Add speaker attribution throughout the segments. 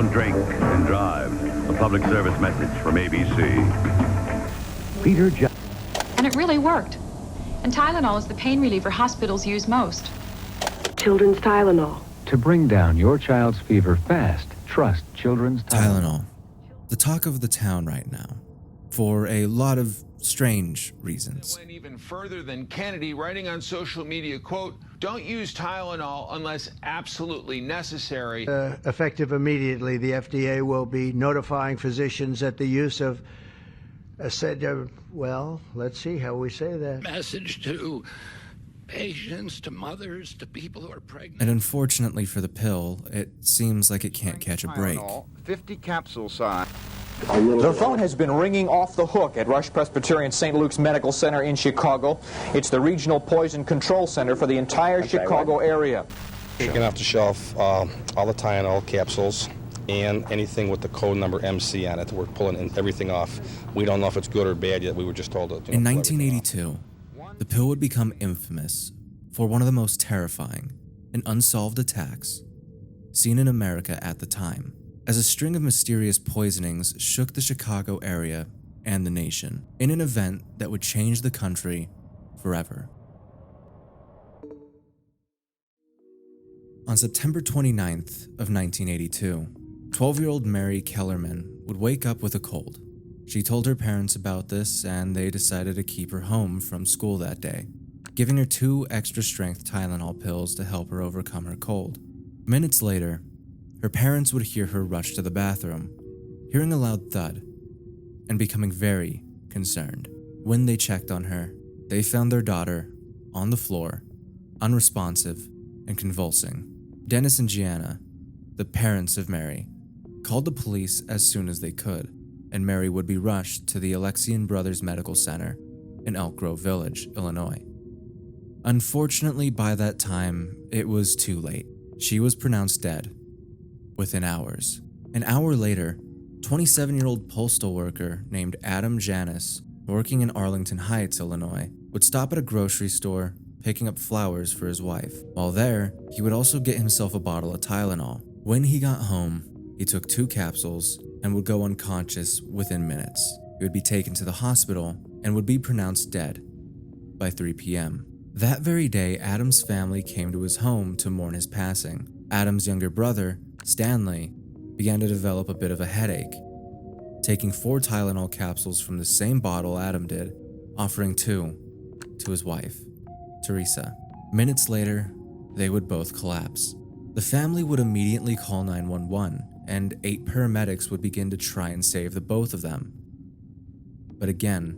Speaker 1: Don't drink and drive. A public service message from ABC.
Speaker 2: And it really worked. And Tylenol is the pain reliever hospitals use most.
Speaker 3: Children's Tylenol.
Speaker 4: To bring down your child's fever fast, trust Children's Tylenol.
Speaker 5: The talk of the town right now, for a lot of strange reasons.
Speaker 6: Went even further than Kennedy, writing on social media, quote, "Don't use Tylenol unless absolutely necessary."
Speaker 7: Effective immediately, the FDA will be notifying physicians that the use of well, let's see how we say that.
Speaker 8: Message to patients, to mothers, to people who are pregnant.
Speaker 5: And unfortunately for the pill, it seems like it can't catch a break.
Speaker 9: 50 capsule size.
Speaker 10: The phone has been ringing off the hook at Rush Presbyterian St. Luke's Medical Center in Chicago. It's the regional poison control center for the entire Chicago area.
Speaker 11: Taking off the shelf all the Tylenol capsules and anything with the code number MC on it. We're pulling everything off. We don't know if it's good or bad yet. We were just told to.
Speaker 5: In 1982, the pill would become infamous for one of the most terrifying and unsolved attacks seen in America at the time, as a string of mysterious poisonings shook the Chicago area and the nation in an event that would change the country forever. On September 29th of 1982, 12-year-old Mary Kellerman would wake up with a cold. She told her parents about this, and they decided to keep her home from school that day, giving her 2 extra-strength Tylenol pills to help her overcome her cold. Minutes later, her parents would hear her rush to the bathroom, hearing a loud thud, and becoming very concerned. When they checked on her, they found their daughter on the floor, unresponsive and convulsing. Dennis and Gianna, the parents of Mary, called the police as soon as they could, and Mary would be rushed to the Alexian Brothers Medical Center in Elk Grove Village, Illinois. Unfortunately, by that time, it was too late. She was pronounced dead within hours. An hour later, 27-year-old postal worker named Adam Janis, working in Arlington Heights, Illinois, would stop at a grocery store picking up flowers for his wife. While there, he would also get himself a bottle of Tylenol. When he got home, he took 2 capsules and would go unconscious within minutes. He would be taken to the hospital and would be pronounced dead by 3 p.m. That very day, Adam's family came to his home to mourn his passing. Adam's younger brother, Stanley, began to develop a bit of a headache, taking 4 Tylenol capsules from the same bottle Adam did, offering 2 to his wife, Teresa. Minutes later, they would both collapse. The family would immediately call 911, and 8 paramedics would begin to try and save the both of them. But again,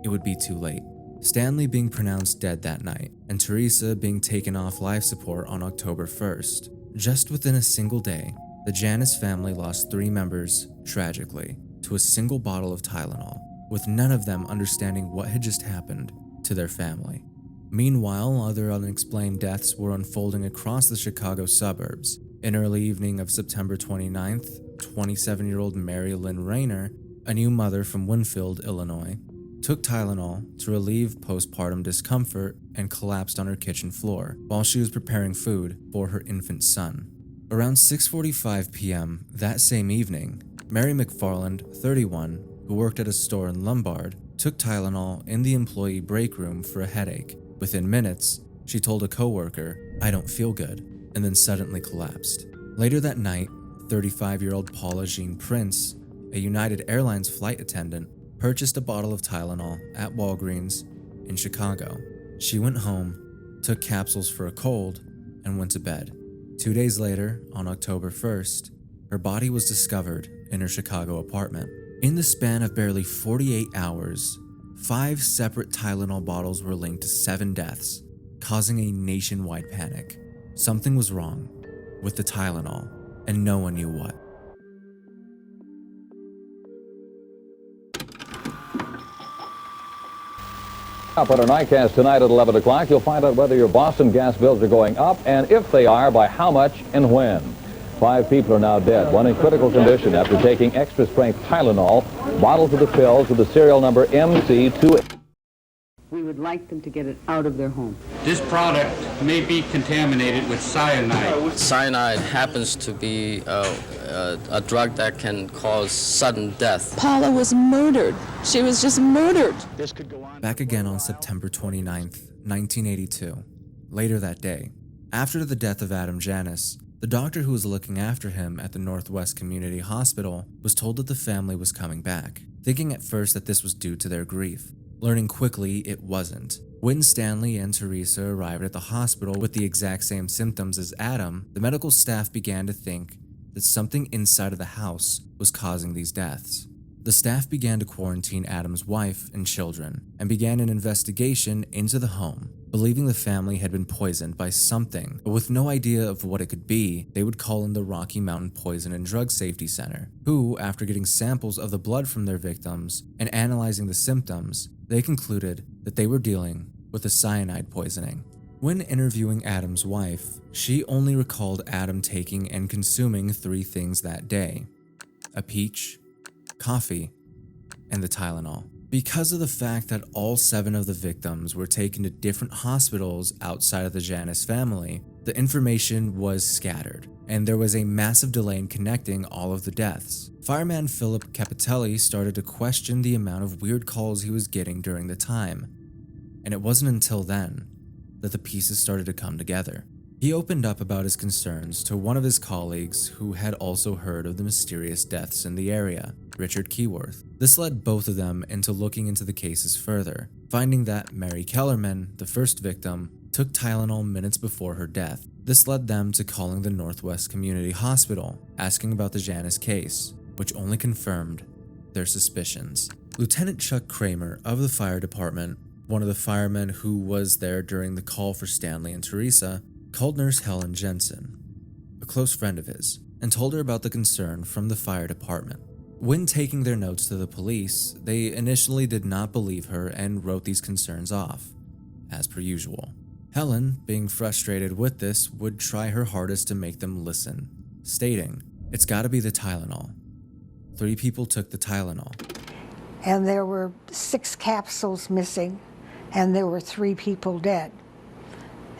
Speaker 5: it would be too late. Stanley being pronounced dead that night, and Teresa being taken off life support on October 1st. Just within a single day, the Janis family lost 3 members, tragically, to a single bottle of Tylenol, with none of them understanding what had just happened to their family. Meanwhile, other unexplained deaths were unfolding across the Chicago suburbs. In early evening of September 29th, 27-year-old Mary Lynn Rayner, a new mother from Winfield, Illinois, took Tylenol to relieve postpartum discomfort and collapsed on her kitchen floor while she was preparing food for her infant son. Around 6:45 p.m. that same evening, Mary McFarland, 31, who worked at a store in Lombard, took Tylenol in the employee break room for a headache. Within minutes, she told a coworker, "I don't feel good," and then suddenly collapsed. Later that night, 35-year-old Paula Jean Prince, a United Airlines flight attendant, purchased a bottle of Tylenol at Walgreens in Chicago. She went home, took capsules for a cold, and went to bed. 2 days later, on October 1st, her body was discovered in her Chicago apartment. In the span of barely 48 hours, 5 separate Tylenol bottles were linked to 7 deaths, causing a nationwide panic. Something was wrong with the Tylenol, and no one knew what.
Speaker 12: Up on our Nightcast tonight at 11 o'clock, you'll find out whether your Boston gas bills are going up, and if they are, by how much and when. 5 people are now dead, 1 in critical condition after taking extra-strength Tylenol, bottles of the pills with the serial number MC2.
Speaker 13: We would like them to get it out of their home.
Speaker 14: This product may be contaminated with cyanide.
Speaker 15: Cyanide happens to be a drug that can cause sudden death.
Speaker 16: Paula was murdered. She was just murdered.
Speaker 5: This could go on. Back again on September 29th, 1982. Later that day, after the death of Adam Janus, the doctor who was looking after him at the Northwest Community Hospital was told that the family was coming back, thinking at first that this was due to their grief. Learning quickly it wasn't. When Stanley and Teresa arrived at the hospital with the exact same symptoms as Adam, the medical staff began to think that something inside of the house was causing these deaths. The staff began to quarantine Adam's wife and children and began an investigation into the home. Believing the family had been poisoned by something, but with no idea of what it could be, they would call in the Rocky Mountain Poison and Drug Safety Center, who, after getting samples of the blood from their victims and analyzing the symptoms, they concluded that they were dealing with a cyanide poisoning. When interviewing Adam's wife, she only recalled Adam taking and consuming 3 things that day: a peach, coffee, and the Tylenol. Because of the fact that all 7 of the victims were taken to different hospitals outside of the Janus family, the information was scattered, and there was a massive delay in connecting all of the deaths. Fireman Philip Capitelli started to question the amount of weird calls he was getting during the time, and it wasn't until then that the pieces started to come together. He opened up about his concerns to one of his colleagues who had also heard of the mysterious deaths in the area, Richard Keyworth. This led both of them into looking into the cases further, finding that Mary Kellerman, the first victim, took Tylenol minutes before her death. This led them to calling the Northwest Community Hospital, asking about the Janus case, which only confirmed their suspicions. Lieutenant Chuck Kramer of the fire department, one of the firemen who was there during the call for Stanley and Teresa, called Nurse Helen Jensen, a close friend of his, and told her about the concern from the fire department. When taking their notes to the police, they initially did not believe her and wrote these concerns off, as per usual. Helen, being frustrated with this, would try her hardest to make them listen, stating, "It's gotta be the Tylenol. 3 people took the Tylenol."
Speaker 17: And there were 6 capsules missing, and there were 3 people dead.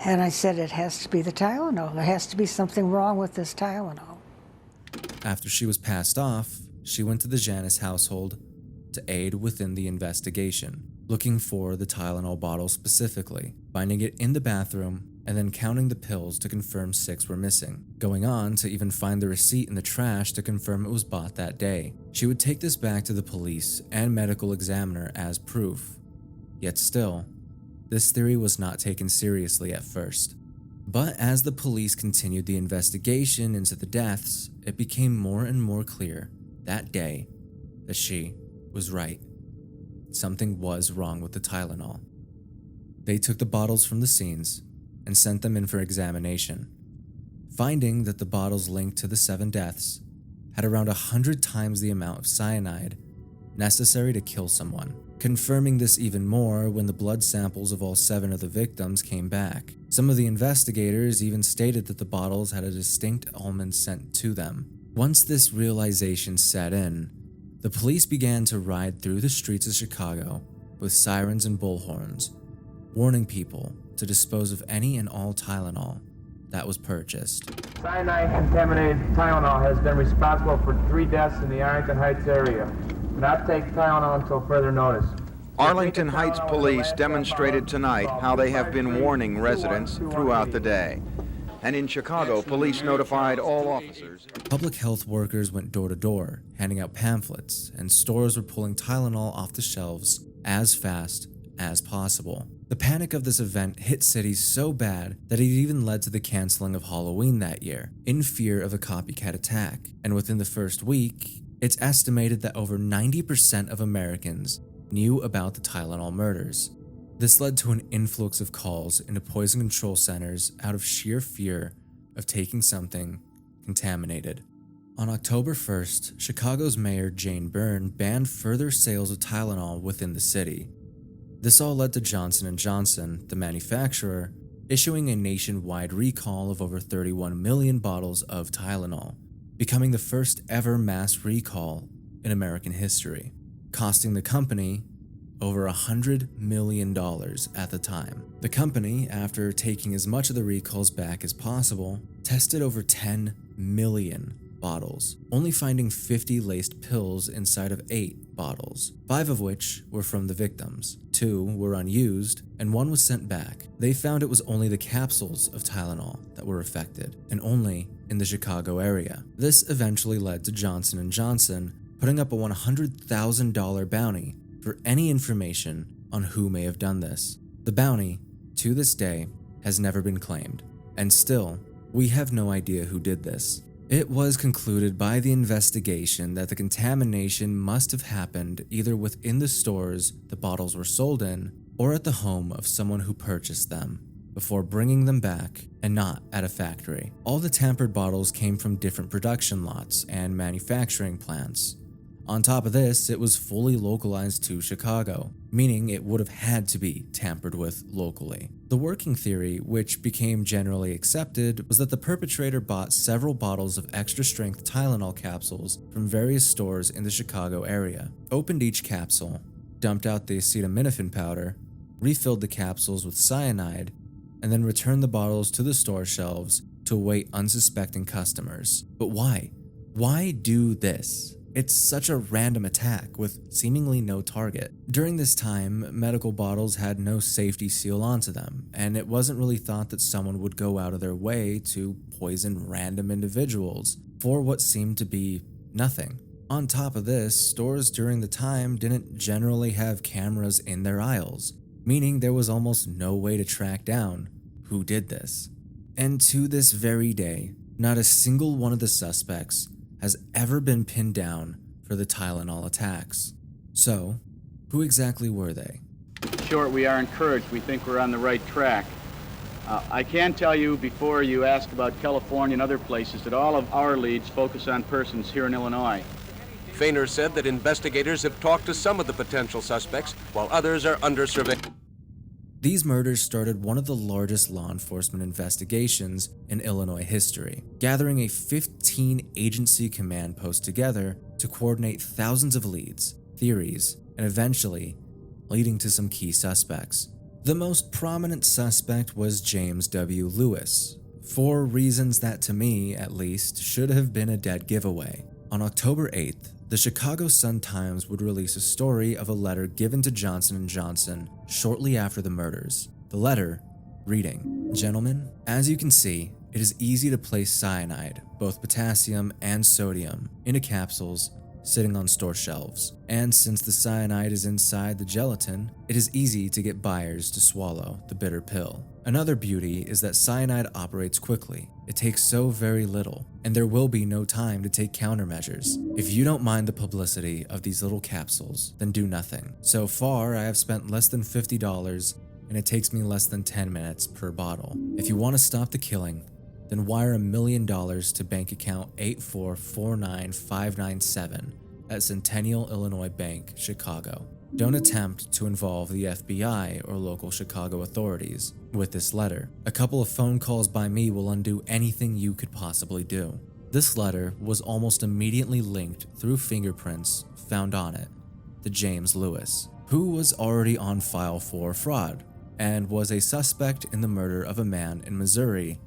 Speaker 17: And I said, it has to be the Tylenol. There has to be something wrong with this Tylenol.
Speaker 5: After she was passed off, she went to the Janus household to aid within the investigation, looking for the Tylenol bottle specifically, finding it in the bathroom, and then counting the pills to confirm 6 were missing, going on to even find the receipt in the trash to confirm it was bought that day. She would take this back to the police and medical examiner as proof. Yet still, this theory was not taken seriously at first. But as the police continued the investigation into the deaths, it became more and more clear that day that she was right. Something was wrong with the Tylenol. They took the bottles from the scenes and sent them in for examination, finding that the bottles linked to the 7 deaths had around 100 times the amount of cyanide necessary to kill someone. Confirming this even more when the blood samples of all 7 of the victims came back. Some of the investigators even stated that the bottles had a distinct almond scent to them. Once this realization set in, the police began to ride through the streets of Chicago with sirens and bullhorns, warning people to dispose of any and all Tylenol that was purchased.
Speaker 18: Cyanide-contaminated Tylenol has been responsible for 3 deaths in the Arlington Heights area. Do not take Tylenol until further notice.
Speaker 9: Arlington Heights police demonstrated tonight how they have been warning residents throughout the day. And in Chicago, police notified all officers.
Speaker 5: Public health workers went door to door, handing out pamphlets, and stores were pulling Tylenol off the shelves as fast as possible. The panic of this event hit cities so bad that it even led to the canceling of Halloween that year, in fear of a copycat attack. And within the first week, it's estimated that over 90% of Americans knew about the Tylenol murders. This led to an influx of calls into poison control centers out of sheer fear of taking something contaminated. On October 1st, Chicago's Mayor Jane Byrne banned further sales of Tylenol within the city. This all led to Johnson & Johnson, the manufacturer, issuing a nationwide recall of over 31 million bottles of Tylenol, becoming the first ever mass recall in American history, costing the company over $100 million at the time. The company, after taking as much of the recalls back as possible, tested over 10 million bottles, only finding 50 laced pills inside of 8 bottles, 5 of which were from the victims. 2 were unused, and 1 was sent back. They found it was only the capsules of Tylenol that were affected, and only in the Chicago area. This eventually led to Johnson & Johnson putting up a $100,000 bounty for any information on who may have done this. The bounty, to this day, has never been claimed, and still, we have no idea who did this. It was concluded by the investigation that the contamination must have happened either within the stores the bottles were sold in or at the home of someone who purchased them before bringing them back, and not at a factory. All the tampered bottles came from different production lots and manufacturing plants. On top of this, it was fully localized to Chicago, meaning it would have had to be tampered with locally. The working theory, which became generally accepted, was that the perpetrator bought several bottles of extra-strength Tylenol capsules from various stores in the Chicago area, opened each capsule, dumped out the acetaminophen powder, refilled the capsules with cyanide, and then returned the bottles to the store shelves to await unsuspecting customers. But why? Why do this? It's such a random attack with seemingly no target. During this time, medical bottles had no safety seal onto them, and it wasn't really thought that someone would go out of their way to poison random individuals for what seemed to be nothing. On top of this, stores during the time didn't generally have cameras in their aisles, meaning there was almost no way to track down who did this. And to this very day, not a single one of the suspects has ever been pinned down for the Tylenol attacks. So, who exactly were they?
Speaker 14: In short, we are encouraged. We think we're on the right track. I can tell you before you ask about California and other places that all of our leads focus on persons here in Illinois.
Speaker 19: Feiner said that investigators have talked to some of the potential suspects while others are under surveillance.
Speaker 5: These murders started one of the largest law enforcement investigations in Illinois history, gathering a 15-agency command post together to coordinate thousands of leads, theories, and eventually leading to some key suspects. The most prominent suspect was James W. Lewis, for reasons that to me, at least, should have been a dead giveaway. On October 8th, the Chicago Sun-Times would release a story of a letter given to Johnson & Johnson shortly after the murders. The letter, reading, "Gentlemen, as you can see, it is easy to place cyanide, both potassium and sodium, into capsules sitting on store shelves. And since the cyanide is inside the gelatin, it is easy to get buyers to swallow the bitter pill. Another beauty is that cyanide operates quickly. It takes so very little, and there will be no time to take countermeasures. If you don't mind the publicity of these little capsules, then do nothing. So far, I have spent less than $50, and it takes me less than 10 minutes per bottle. If you want to stop the killing, then wire $1 million to bank account 8449597 at Centennial Illinois Bank, Chicago. Don't attempt to involve the FBI or local Chicago authorities with this letter. A couple of phone calls by me will undo anything you could possibly do." This letter was almost immediately linked through fingerprints found on it to James Lewis, who was already on file for fraud and was a suspect in the murder of a man in Missouri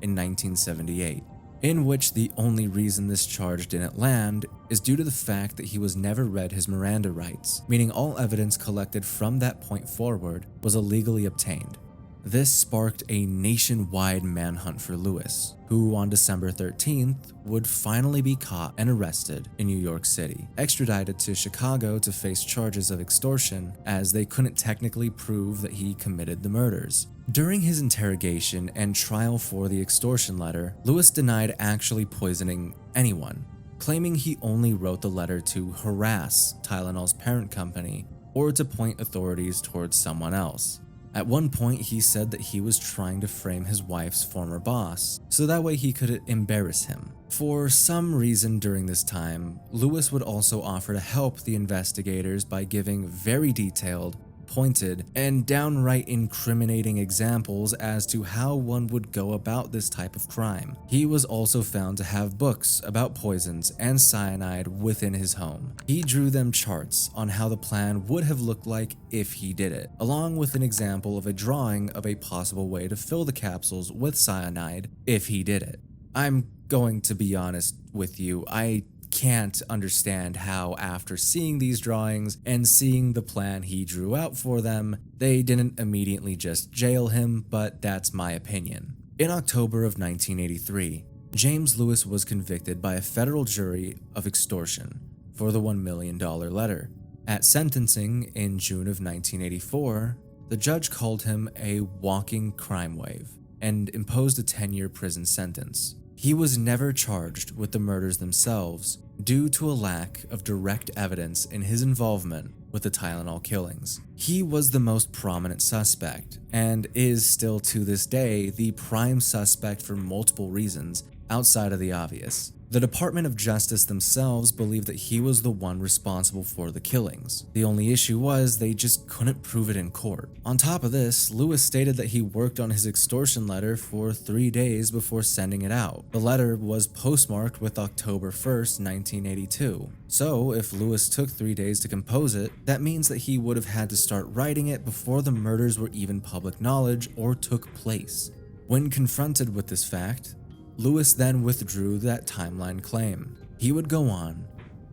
Speaker 5: in 1978, in which the only reason this charge didn't land is due to the fact that he was never read his Miranda rights, meaning all evidence collected from that point forward was illegally obtained. This sparked a nationwide manhunt for Lewis, who on December 13th would finally be caught and arrested in New York City, extradited to Chicago to face charges of extortion, as they couldn't technically prove that he committed the murders. During his interrogation and trial for the extortion letter, Lewis denied actually poisoning anyone, claiming he only wrote the letter to harass Tylenol's parent company or to point authorities towards someone else. At one point, he said that he was trying to frame his wife's former boss, so that way he could embarrass him. For some reason during this time, Lewis would also offer to help the investigators by giving very detailed, pointed and downright incriminating examples as to how one would go about this type of crime. He was also found to have books about poisons and cyanide within his home. He drew them charts on how the plan would have looked like if he did it, along with an example of a drawing of a possible way to fill the capsules with cyanide if he did it. I'm going to be honest with you, I can't understand how, after seeing these drawings and seeing the plan he drew out for them, they didn't immediately just jail him, but that's my opinion. In October of 1983, James Lewis was convicted by a federal jury of extortion for the $1 million letter. At sentencing in June of 1984, the judge called him a walking crime wave and imposed a 10-year prison sentence. He was never charged with the murders themselves due to a lack of direct evidence in his involvement with the Tylenol killings. He was the most prominent suspect and is still to this day the prime suspect for multiple reasons outside of the obvious. The Department of Justice themselves believed that he was the one responsible for the killings. The only issue was they just couldn't prove it in court. On top of this, Lewis stated that he worked on his extortion letter for 3 days before sending it out. The letter was postmarked with October 1st, 1982. So, if Lewis took 3 days to compose it, that means that he would have had to start writing it before the murders were even public knowledge or took place. When confronted with this fact, Lewis then withdrew that timeline claim. He would go on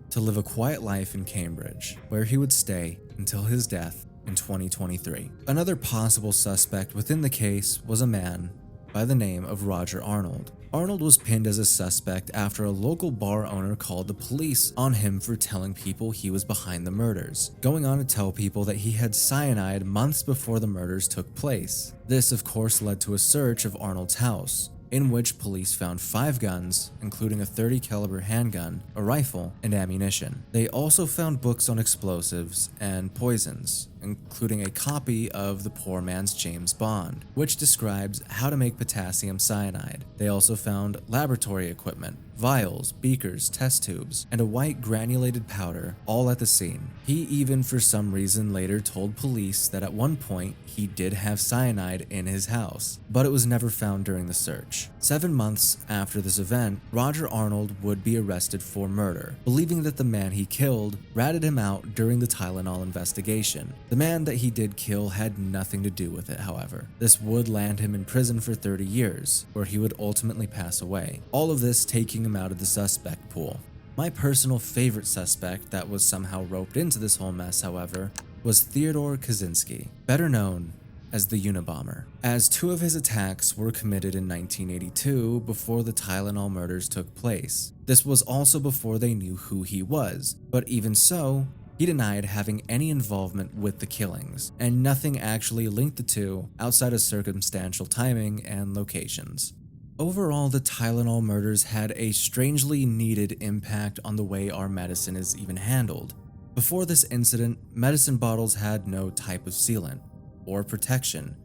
Speaker 5: to live a quiet life in Cambridge, where he would stay until his death in 2023. Another possible suspect within the case was a man by the name of Roger Arnold. Arnold was pinned as a suspect after a local bar owner called the police on him for telling people he was behind the murders, going on to tell people that he had cyanide months before the murders took place. This, of course, led to a search of Arnold's house, in which police found 5 guns, including a .30 caliber handgun, a rifle, and ammunition. They also found books on explosives and poisons, including a copy of The Poor Man's James Bond, which describes how to make potassium cyanide. They also found laboratory equipment, vials, beakers, test tubes, and a white granulated powder, all at the scene. He even, for some reason, later told police that at one point he did have cyanide in his house, but it was never found during the search. 7 months after this event, Roger Arnold would be arrested for murder, believing that the man he killed ratted him out during the Tylenol investigation. The man that he did kill had nothing to do with it, however. This would land him in prison for 30 years, where he would ultimately pass away. All of this taking him out of the suspect pool. My personal favorite suspect that was somehow roped into this whole mess, however, was Theodore Kaczynski, better known as the Unabomber, as 2 of his attacks were committed in 1982 before the Tylenol murders took place. This was also before they knew who he was, but even so, he denied having any involvement with the killings, and nothing actually linked the two outside of circumstantial timing and locations. Overall, the Tylenol murders had a strangely needed impact on the way our medicine is even handled. Before this incident, medicine bottles had no type of sealant or protection.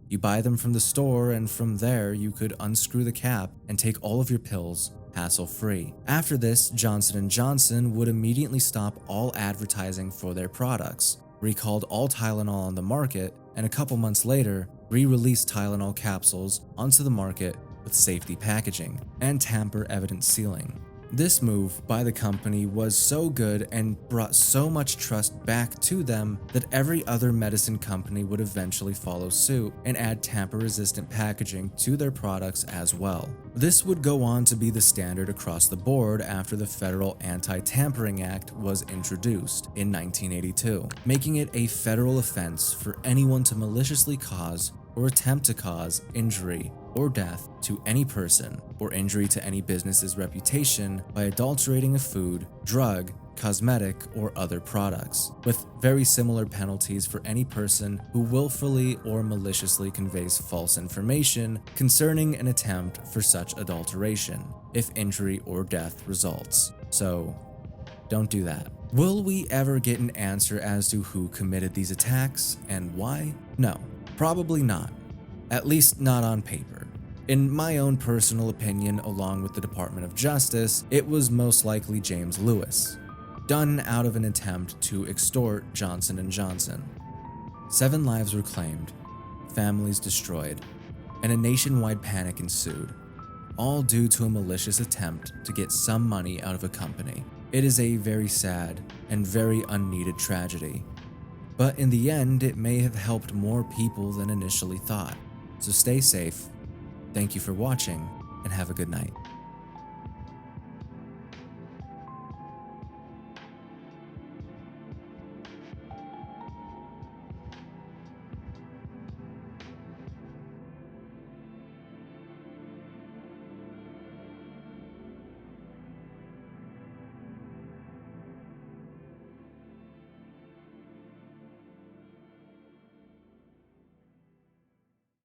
Speaker 5: You buy them from the store, and from there you could unscrew the cap and take all of your pills hassle-free. After this, Johnson & Johnson would immediately stop all advertising for their products, recalled all Tylenol on the market, and a couple months later, re-released Tylenol capsules onto the market with safety packaging and tamper-evident sealing. This move by the company was so good and brought so much trust back to them that every other medicine company would eventually follow suit and add tamper-resistant packaging to their products as well. This would go on to be the standard across the board after the Federal Anti-Tampering Act was introduced in 1982, making it a federal offense for anyone to maliciously cause or attempt to cause injury or death to any person or injury to any business's reputation by adulterating a food, drug, cosmetic, or other products, with very similar penalties for any person who willfully or maliciously conveys false information concerning an attempt for such adulteration, if injury or death results. So, don't do that. Will we ever get an answer as to who committed these attacks and why? No, probably not. At least not on paper. In my own personal opinion, along with the Department of Justice, it was most likely James Lewis, done out of an attempt to extort Johnson & Johnson. 7 lives were claimed, families destroyed, and a nationwide panic ensued, all due to a malicious attempt to get some money out of a company. It is a very sad and very unneeded tragedy, but in the end, it may have helped more people than initially thought. So stay safe, thank you for watching, and have a good night.